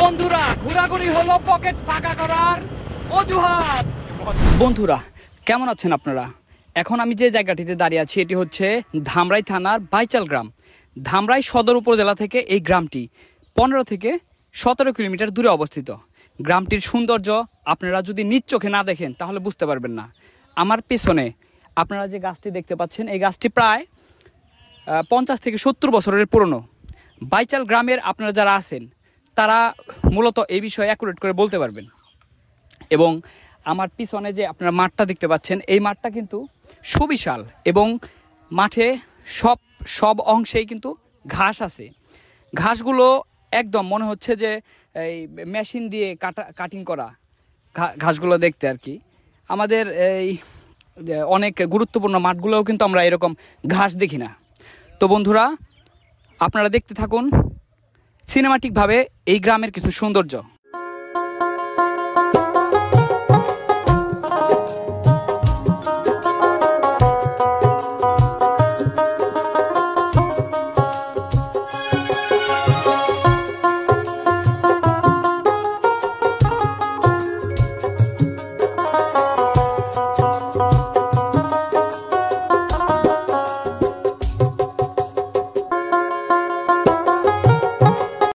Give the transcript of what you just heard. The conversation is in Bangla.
বন্ধুরা ঘোরাঘুরি হলো পকেট ফাঁকা করার অজুহাত। বন্ধুরা কেমন আছেন আপনারা? এখন আমি যে জায়গাটিতে দাঁড়িয়ে আছি এটি হচ্ছে ধামরাই থানার বাইচাল গ্রাম। ধামরাই সদর উপজেলা থেকে এই গ্রামটি 15 থেকে 17 কিলোমিটার দূরে অবস্থিত। গ্রামটির সৌন্দর্য আপনারা যদি নিজ চোখে না দেখেন তাহলে বুঝতে পারবেন না। আমার পেছনে আপনারা যে গাছটি দেখতে পাচ্ছেন এই গাছটি প্রায় 50 থেকে 70 বছরের পুরনো। বাইচাল গ্রামের আপনারা যারা আছেন তারা মূলত এই বিষয়ে অ্যাকুরেট করে বলতে পারবেন। এবং আমার পিছনে যে আপনারা মাঠটা দেখতে পাচ্ছেন এই মাঠটা কিন্তু সুবিশাল এবং মাঠে সব অংশেই কিন্তু ঘাস আছে। ঘাসগুলো একদম মনে হচ্ছে যে এই মেশিন দিয়ে কাটিং করা ঘাসগুলো দেখতে আর কি। আমাদের এই অনেক গুরুত্বপূর্ণ মাঠগুলোও কিন্তু আমরা এরকম ঘাস দেখি না। তো বন্ধুরা আপনারা দেখতে থাকুন সিনেমাটিকভাবে এই গ্রামের কিছু সৌন্দর্য।